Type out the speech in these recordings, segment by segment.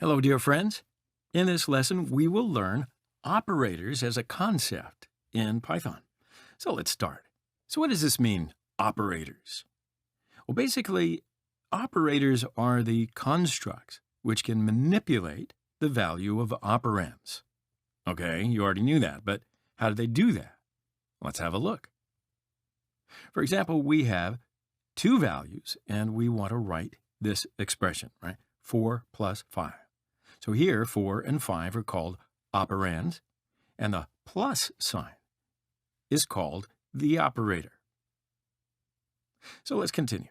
Hello, dear friends. In this lesson, we will learn operators as a concept in Python. So let's start. So what does this mean, operators? Well, basically, operators are the constructs which can manipulate the value of operands. Okay, you already knew that, but how do they do that? Let's have a look. For example, we have two values, and we want to write this expression, right? 4 plus 5. So here, 4 and 5 are called operands, and the plus sign is called the operator. So let's continue.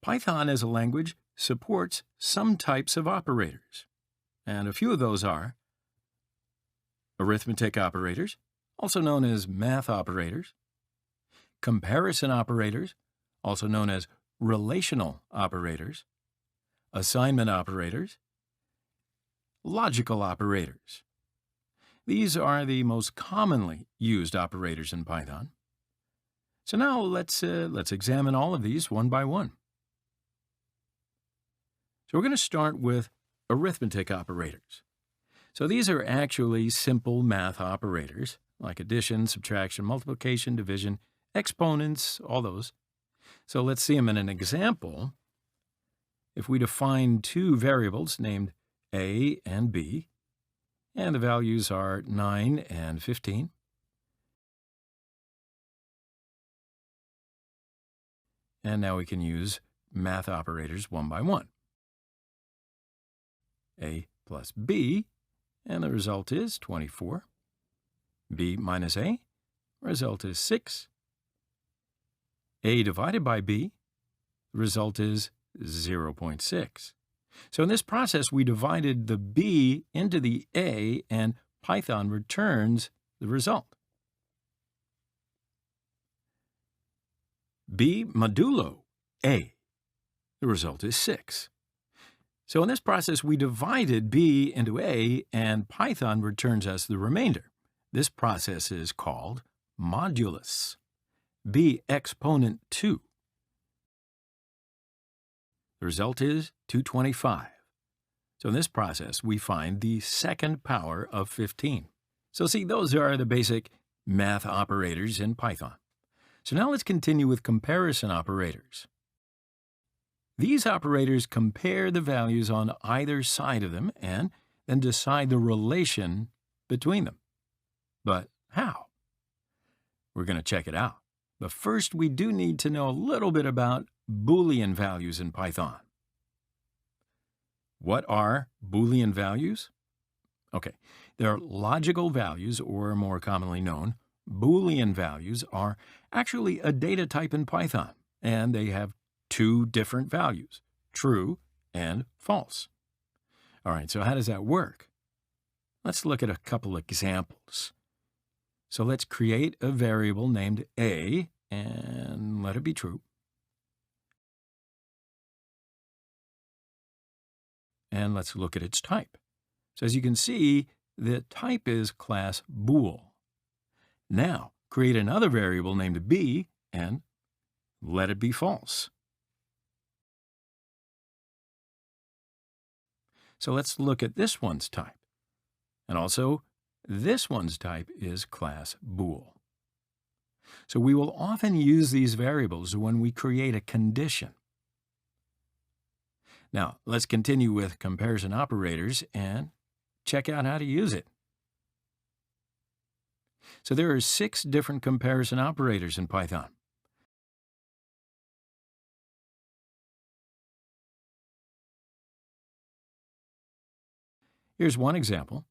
Python as a language supports some types of operators, and a few of those are arithmetic operators, also known as math operators, comparison operators, also known as relational operators, assignment operators, logical operators. These are the most commonly used operators in Python. So now let's examine all of these one by one. So we're going to start with arithmetic operators. So these are actually simple math operators, like addition, subtraction, multiplication, division, exponents, all those. So let's see them in an example. If we define two variables named a and b, and the values are 9 and 15, and now we can use math operators one by one. A plus b, and the result is 24. B minus a, result is 6. A divided by b, the result is 0.6. So in this process, we divided the b into the a, and Python returns the result. B modulo a, the result is 6. So in this process, we divided b into a, and Python returns us the remainder. This process is called modulus. B exponent 2. The result is 225. So in this process, we find the second power of 15. So see, those are the basic math operators in Python. So now let's continue with comparison operators. These operators compare the values on either side of them and then decide the relation between them. But how? We're going to check it out. But first, we do need to know a little bit about Boolean values in Python. What are Boolean values? Okay, they're logical values, or more commonly known, Boolean values are actually a data type in Python, and they have two different values, true and false. All right, so how does that work? Let's look at a couple examples. So let's create a variable named a, and let it be true. And let's look at its type. So as you can see, the type is class bool. Now, create another variable named b, and let it be false. So let's look at this one's type. And also, this one's type is class bool. So we will often use these variables when we create a condition. Now, let's continue with comparison operators and check out how to use it. So there are 6 different comparison operators in Python. Here's one example.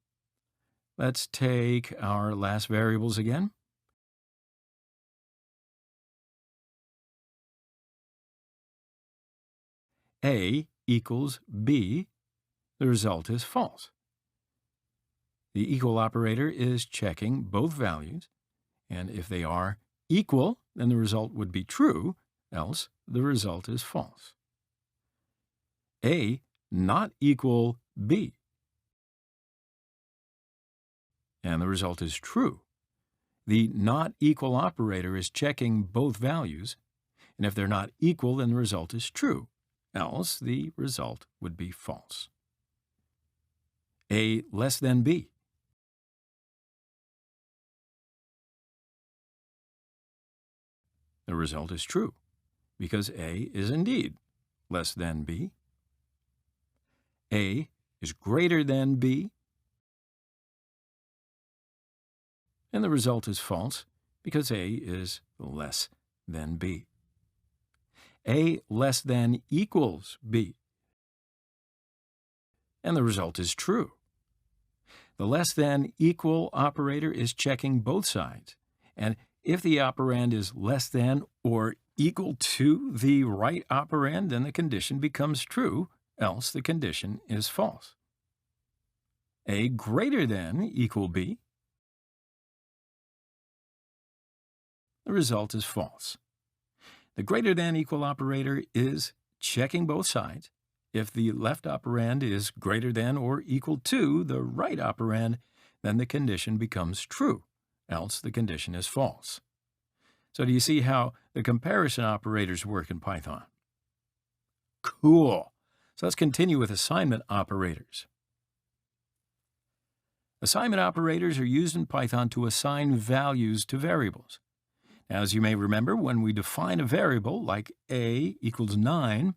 Let's take our last variables again. A equals b, the result is false. The equal operator is checking both values, and if they are equal, then the result would be true, else the result is false. A not equal b, and the result is true. The not equal operator is checking both values, and if they're not equal, then the result is true, else the result would be false. A less than B. The result is true, because A is indeed less than B. A is greater than B, and the result is false, because A is less than B. A less than equals B, and the result is true. The less than equal operator is checking both sides, and if the operand is less than or equal to the right operand, then the condition becomes true, else the condition is false. A greater than equal B, the result is false. The greater than equal operator is checking both sides. If the left operand is greater than or equal to the right operand, then the condition becomes true, else the condition is false. So do you see how the comparison operators work in Python? Cool. So let's continue with assignment operators. Assignment operators are used in Python to assign values to variables. Now, as you may remember, when we define a variable like a equals 9,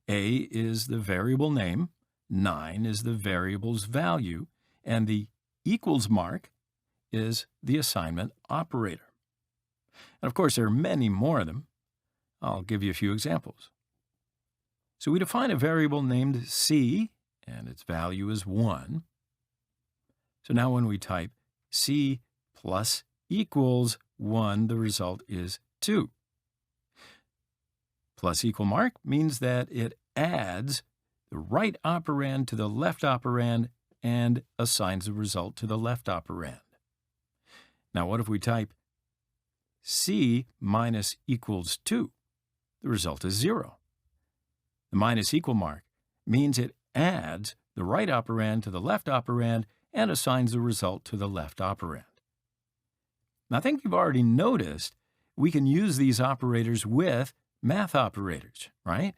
a is the variable name, 9 is the variable's value, and the equals mark is the assignment operator. And of course, there are many more of them. I'll give you a few examples. So we define a variable named c, and its value is 1. So now when we type c plus equals 1, the result is 2. Plus equal mark means that it adds the right operand to the left operand and assigns the result to the left operand. Now what if we type c minus equals 2? The result is 0. The minus equal mark means it adds the right operand to the left operand and assigns the result to the left operand. Now I think you've already noticed we can use these operators with math operators, right?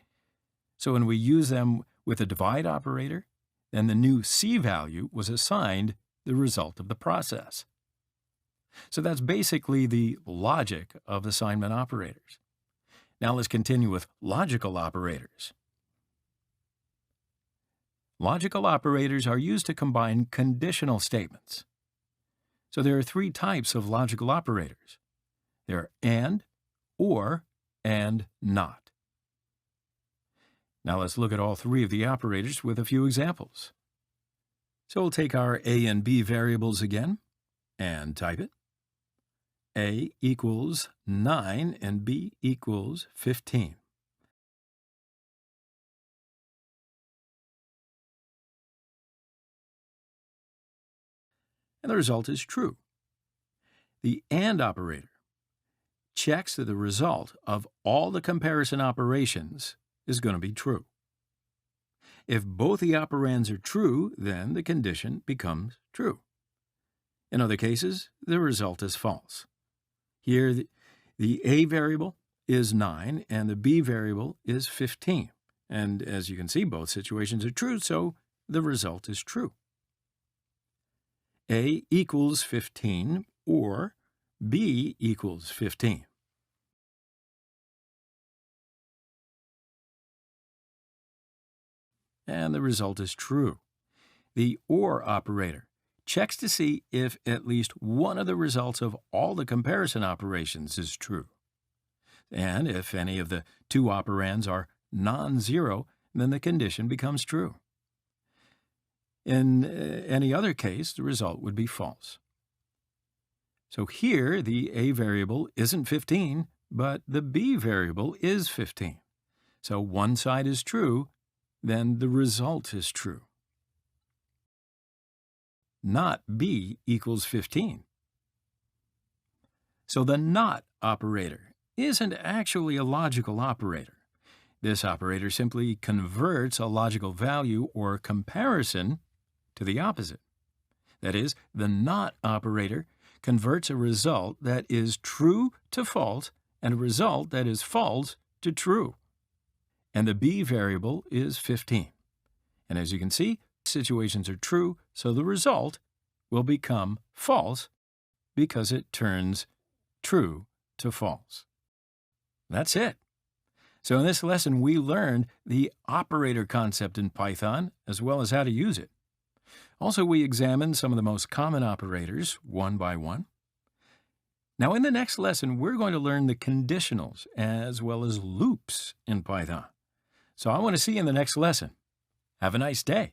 So when we use them with a divide operator, then the new c value was assigned the result of the process. So that's basically the logic of assignment operators. Now let's continue with logical operators. Logical operators are used to combine conditional statements. So there are 3 types of logical operators. There are and, or, and not. Now let's look at all 3 of the operators with a few examples. So we'll take our a and b variables again and type it. A equals 9 and b equals 15. And the result is true. The AND operator checks that the result of all the comparison operations is going to be true. If both the operands are true, then the condition becomes true. In other cases, the result is false. Here, the A variable is 9 and the B variable is 15. And as you can see, both situations are true, so the result is true. A equals 15 or B equals 15. And the result is true. The OR operator checks to see if at least one of the results of all the comparison operations is true. And if any of the 2 operands are non-zero, then the condition becomes true. In any other case, the result would be false. So here, the A variable isn't 15, but the B variable is 15. So one side is true, then the result is true. Not B equals 15. So the NOT operator isn't actually a logical operator. This operator simply converts a logical value or comparison to the opposite. That is, the NOT operator converts a result that is true to false and a result that is false to true. and the b variable is 15. And as you can see, situations are true, so the result will become false because it turns true to false. That's it. So in this lesson, we learned the operator concept in Python, as well as how to use it. Also, we examined some of the most common operators one by one. Now, in the next lesson, we're going to learn the conditionals as well as loops in Python. So I want to see you in the next lesson. Have a nice day.